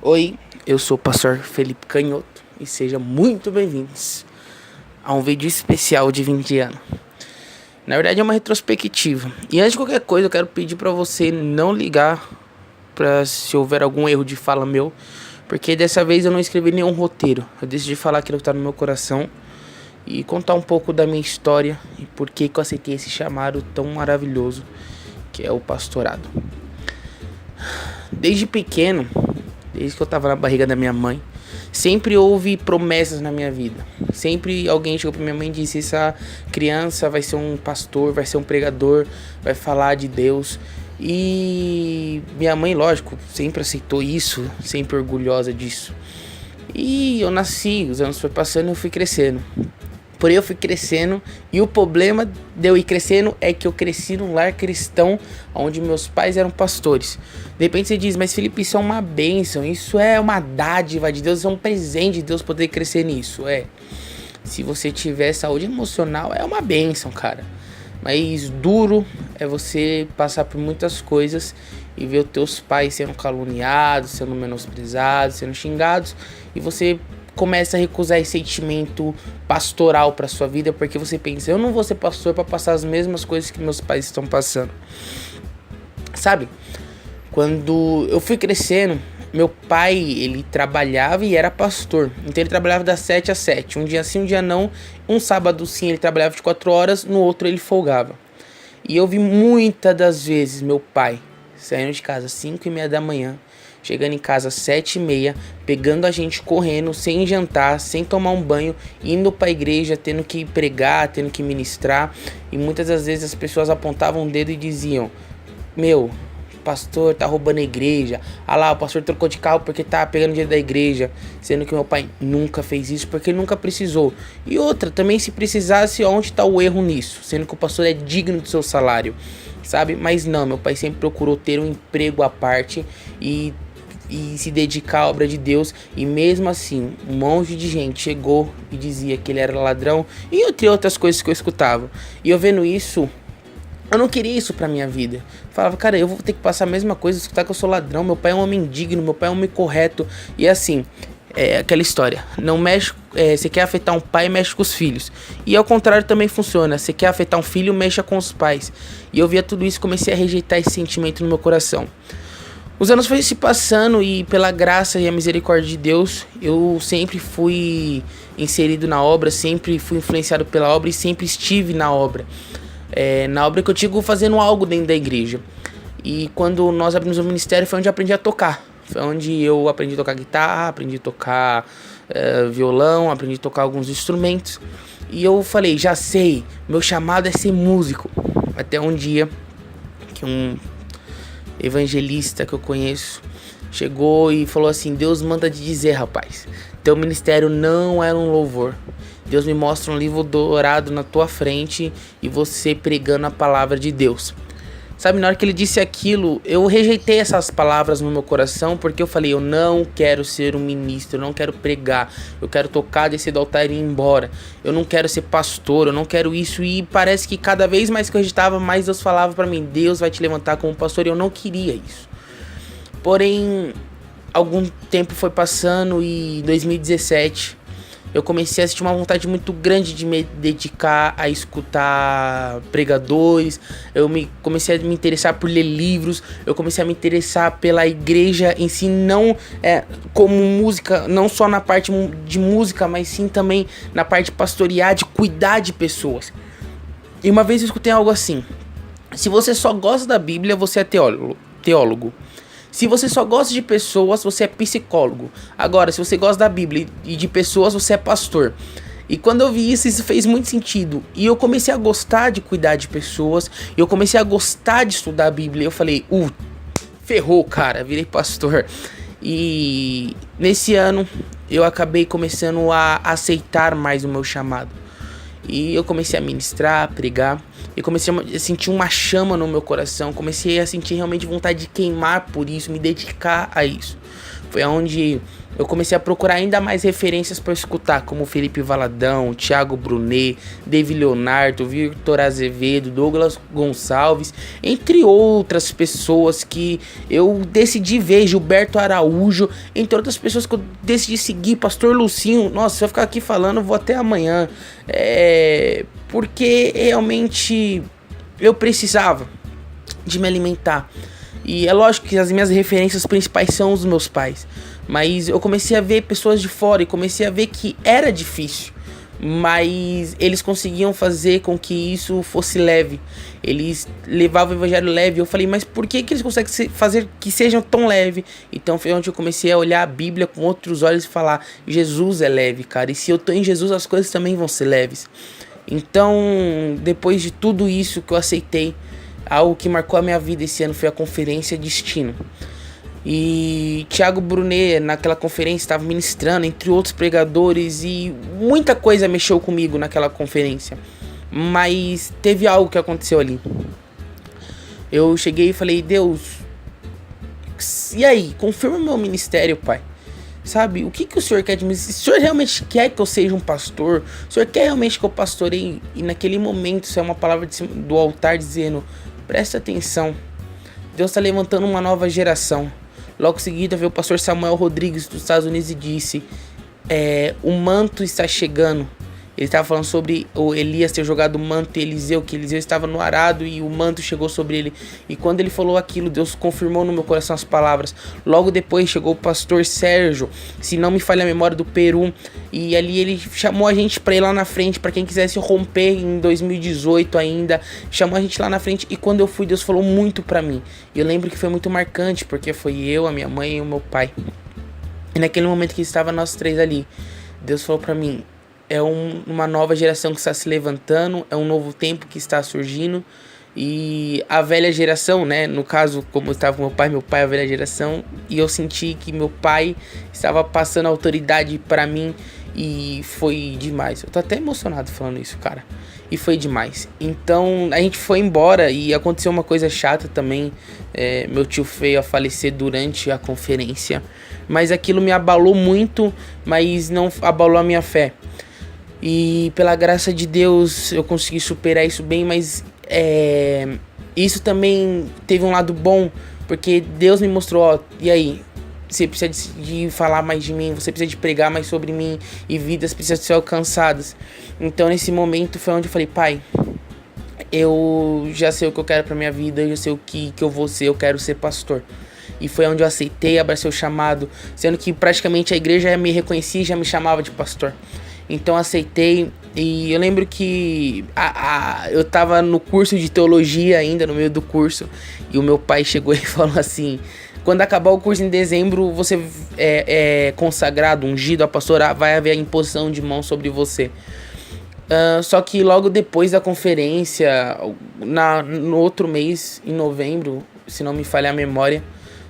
Oi, eu sou o pastor Felipe Canhoto e sejam muito bem-vindos a um vídeo especial de 20 anos. Na verdade é uma retrospectiva. E antes de qualquer coisa eu quero pedir pra você não ligar pra se houver algum erro de fala meu, porque dessa vez eu não escrevi nenhum roteiro. Eu decidi falar aquilo que tá no meu coração e contar um pouco da minha história e por que eu aceitei esse chamado tão maravilhoso que é o pastorado. Desde pequeno, desde que eu tava na barriga da minha mãe, sempre houve promessas na minha vida. Sempre alguém chegou pra minha mãe e disse: essa criança vai ser um pastor, vai ser um pregador, vai falar de Deus. E minha mãe, lógico, sempre aceitou isso, sempre orgulhosa disso. E eu nasci, os anos foram passando e eu fui crescendo. Porém eu fui crescendo e o problema de eu ir crescendo é que eu cresci num lar cristão onde meus pais eram pastores. De repente você diz: mas Felipe, isso é uma bênção, isso é uma dádiva de Deus, isso é um presente de Deus poder crescer nisso. Se você tiver saúde emocional é uma bênção, cara. Mas duro é você passar por muitas coisas e ver os teus pais sendo caluniados, sendo menosprezados, sendo xingados, e você começa a recusar esse sentimento pastoral para sua vida, porque você pensa: eu não vou ser pastor para passar as mesmas coisas que meus pais estão passando. Sabe? Quando eu fui crescendo, meu pai, ele trabalhava e era pastor. Então ele trabalhava das 7 às 7. Um dia sim, um dia não. Um sábado sim, ele trabalhava 24 horas, no outro ele folgava. E eu vi muitas das vezes meu pai saindo de casa às 5:30 da manhã, chegando em casa às 7:30, pegando a gente correndo, sem jantar, sem tomar um banho, indo pra igreja, tendo que pregar, tendo que ministrar. E muitas das vezes as pessoas apontavam o dedo e diziam: meu, o pastor tá roubando a igreja. Ah lá, o pastor trocou de carro porque tá pegando dinheiro da igreja. Sendo que meu pai nunca fez isso, porque ele nunca precisou. E outra, também se precisasse, onde tá o erro nisso? Sendo que o pastor é digno do seu salário, sabe? Mas não, meu pai sempre procurou ter um emprego à parte e se dedicar à obra de Deus. E mesmo assim, um monte de gente chegou e dizia que ele era ladrão e entre outras coisas que eu escutava. E eu vendo isso, eu não queria isso pra minha vida. Falava: cara, eu vou ter que passar a mesma coisa, escutar que eu sou ladrão. Meu pai é um homem digno, meu pai é um homem correto. E assim, é aquela história: não mexe, você quer afetar um pai, mexe com os filhos. E ao contrário também funciona: você quer afetar um filho, mexa com os pais. E eu via tudo isso e comecei a rejeitar esse sentimento no meu coração. Os anos foram se passando e pela graça e a misericórdia de Deus, eu sempre fui inserido na obra, sempre fui influenciado pela obra e sempre estive na obra. Na obra que eu digo, fazendo algo dentro da igreja. E quando nós abrimos o ministério foi onde eu aprendi a tocar. Foi onde eu aprendi a tocar guitarra, aprendi a tocar violão, aprendi a tocar alguns instrumentos. E eu falei: já sei, meu chamado é ser músico. Até um dia que um evangelista que eu conheço chegou e falou assim: Deus manda te dizer, rapaz, teu ministério não é um louvor. Deus me mostra um livro dourado na tua frente e você pregando a palavra de Deus. Sabe, na hora que ele disse aquilo, eu rejeitei essas palavras no meu coração, porque eu falei: eu não quero ser um ministro, eu não quero pregar, eu quero tocar, descer do altar e ir embora. Eu não quero ser pastor, eu não quero isso. E parece que cada vez mais que eu rejeitava, mais Deus falava pra mim: Deus vai te levantar como pastor. E eu não queria isso. Porém, algum tempo foi passando e em 2017 eu comecei a sentir uma vontade muito grande de me dedicar a escutar pregadores. Comecei a me interessar por ler livros. Eu comecei a me interessar pela igreja em si, não como música, não só na parte de música, mas sim também na parte pastorear, de cuidar de pessoas. E uma vez eu escutei algo assim: se você só gosta da Bíblia, você é teólogo. Se você só gosta de pessoas, você é psicólogo. Agora, se você gosta da Bíblia e de pessoas, você é pastor. E quando eu vi isso, isso fez muito sentido. E eu comecei a gostar de cuidar de pessoas. E eu comecei a gostar de estudar a Bíblia. Eu falei: ferrou, cara, virei pastor. E nesse ano, eu acabei começando a aceitar mais o meu chamado. E eu comecei a ministrar, a pregar. E comecei a sentir uma chama no meu coração. Comecei a sentir realmente vontade de queimar por isso, me dedicar a isso. Foi onde eu comecei a procurar ainda mais referências para escutar, como Felipe Valadão, Thiago Brunet, David Leonardo, Victor Azevedo, Douglas Gonçalves, entre outras pessoas que eu decidi ver, Gilberto Araújo, entre outras pessoas que eu decidi seguir, Pastor Lucinho. Nossa, se eu ficar aqui falando, eu vou até amanhã, porque realmente eu precisava de me alimentar. E é lógico que as minhas referências principais são os meus pais, mas eu comecei a ver pessoas de fora e comecei a ver que era difícil, mas eles conseguiam fazer com que isso fosse leve. Eles levavam o evangelho leve. Eu falei, mas por que eles conseguem fazer que sejam tão leve? Então foi onde eu comecei a olhar a Bíblia com outros olhos e falar, Jesus é leve, cara, e se eu tô em Jesus as coisas também vão ser leves. Então, depois de tudo isso que eu aceitei, algo que marcou a minha vida esse ano foi a Conferência Destino. E Thiago Brunet, naquela conferência, estava ministrando, entre outros pregadores, e muita coisa mexeu comigo naquela conferência. Mas teve algo que aconteceu ali. Eu cheguei e falei, Deus, e aí? Confirma meu ministério, Pai. Sabe, o que o Senhor quer de mim? Se o Senhor realmente quer que eu seja um pastor, o Senhor quer realmente que eu pastoreie? E naquele momento, isso é uma palavra do altar dizendo, presta atenção, Deus está levantando uma nova geração. Logo em seguida veio o pastor Samuel Rodrigues dos Estados Unidos e disse, o manto está chegando. Ele estava falando sobre o Elias ter jogado o manto em Eliseu, que Eliseu estava no arado e o manto chegou sobre ele. E quando ele falou aquilo, Deus confirmou no meu coração as palavras. Logo depois chegou o pastor Sérgio, se não me falha a memória, do Peru. E ali ele chamou a gente para ir lá na frente, para quem quisesse romper em 2018 ainda. Chamou a gente lá na frente e quando eu fui, Deus falou muito para mim. E eu lembro que foi muito marcante, porque foi eu, a minha mãe e o meu pai. E naquele momento que estava nós três ali, Deus falou para mim, é uma nova geração que está se levantando, é um novo tempo que está surgindo. E a velha geração, né, no caso, como estava meu pai é a velha geração, e eu senti que meu pai estava passando autoridade para mim, e foi demais. Eu tô até emocionado falando isso, cara, e foi demais. Então a gente foi embora e aconteceu uma coisa chata também, meu tio veio a falecer durante a conferência, mas aquilo me abalou muito, mas não abalou a minha fé. E pela graça de Deus eu consegui superar isso bem, mas isso também teve um lado bom, porque Deus me mostrou, ó, e aí, você precisa de falar mais de mim, você precisa de pregar mais sobre mim, e vidas precisam ser alcançadas. Então nesse momento foi onde eu falei, pai, eu já sei o que eu quero pra minha vida, eu já sei o que eu vou ser, eu quero ser pastor. E foi onde eu aceitei, abracei o chamado, sendo que praticamente a igreja já me reconhecia e já me chamava de pastor. Então aceitei, e eu lembro que eu tava no curso de teologia ainda, no meio do curso, e o meu pai chegou e falou assim, quando acabar o curso em dezembro, você é consagrado, ungido a pastor, vai haver a imposição de mão sobre você. Só que logo depois da conferência, no outro mês, em novembro, se não me falha a memória,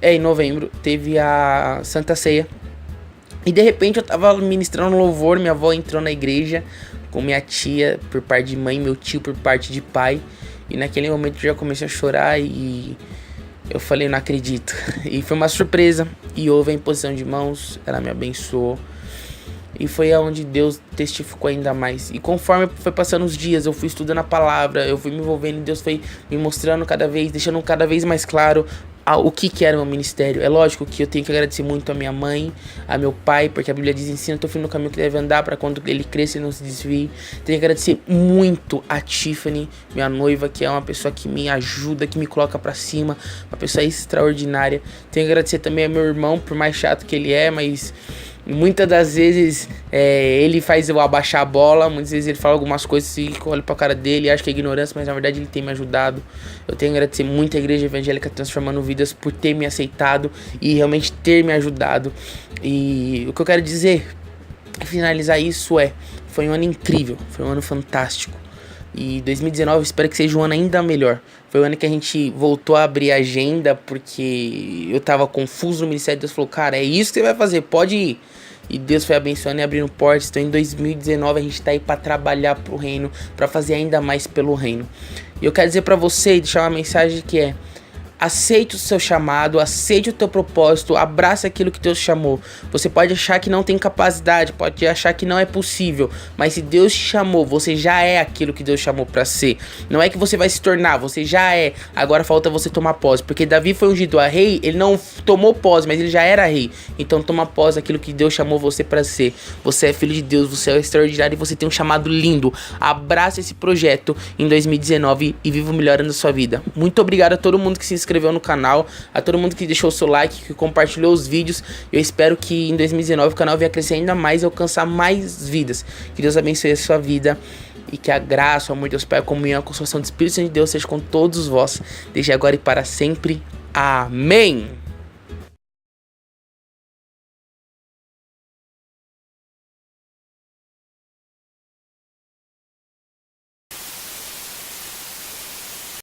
em novembro, teve a Santa Ceia. E de repente eu tava ministrando louvor, minha avó entrou na igreja com minha tia por parte de mãe, meu tio por parte de pai. E naquele momento eu já comecei a chorar e eu falei, não acredito. E foi uma surpresa. E houve a imposição de mãos, ela me abençoou. E foi aonde Deus testificou ainda mais. E conforme foi passando os dias, eu fui estudando a palavra, eu fui me envolvendo e Deus foi me mostrando cada vez, deixando cada vez mais claro o que era o meu ministério. É lógico que eu tenho que agradecer muito a minha mãe, a meu pai, porque a Bíblia diz, ensina teu filho no caminho que deve andar, para quando ele cresça e não se desvie. Tenho que agradecer muito a Tiffany, minha noiva, que é uma pessoa que me ajuda, que me coloca pra cima, uma pessoa extraordinária. Tenho que agradecer também a meu irmão, por mais chato que ele é, mas muitas das vezes ele faz eu abaixar a bola, muitas vezes ele fala algumas coisas e eu olho pra cara dele e acho que é ignorância, mas na verdade ele tem me ajudado. Eu tenho que agradecer muito a Igreja Evangélica Transformando Vidas por ter me aceitado e realmente ter me ajudado. E o que eu quero dizer, finalizar isso, foi um ano incrível, foi um ano fantástico. E 2019 espero que seja um ano ainda melhor. Foi o ano que a gente voltou a abrir a agenda, porque eu tava confuso no ministério. Deus falou, cara, é isso que você vai fazer, pode ir. E Deus foi abençoando e abrindo portas. Então em 2019 a gente tá aí pra trabalhar pro reino, pra fazer ainda mais pelo reino. E eu quero dizer pra você e deixar uma mensagem que Aceite o seu chamado, aceite o teu propósito, abrace aquilo que Deus chamou. Você pode achar que não tem capacidade, pode achar que não é possível, mas se Deus te chamou, você já é aquilo que Deus chamou pra ser. Não é que você vai se tornar, você já é. Agora falta você tomar posse, porque Davi foi ungido a rei, ele não tomou posse, mas ele já era rei. Então toma posse daquilo que Deus chamou você pra ser. Você é filho de Deus, você é extraordinário e você tem um chamado lindo. Abraça esse projeto em 2019 e viva melhorando a sua vida. Muito obrigado a todo mundo que se inscreveu no canal, a todo mundo que deixou o seu like, que compartilhou os vídeos. Eu espero que em 2019 o canal venha crescer ainda mais e alcançar mais vidas. Que Deus abençoe a sua vida e que a graça, o amor de Deus Pai, a comunhão, a consolação do Espírito Santo de Deus seja com todos vós, desde agora e para sempre. Amém.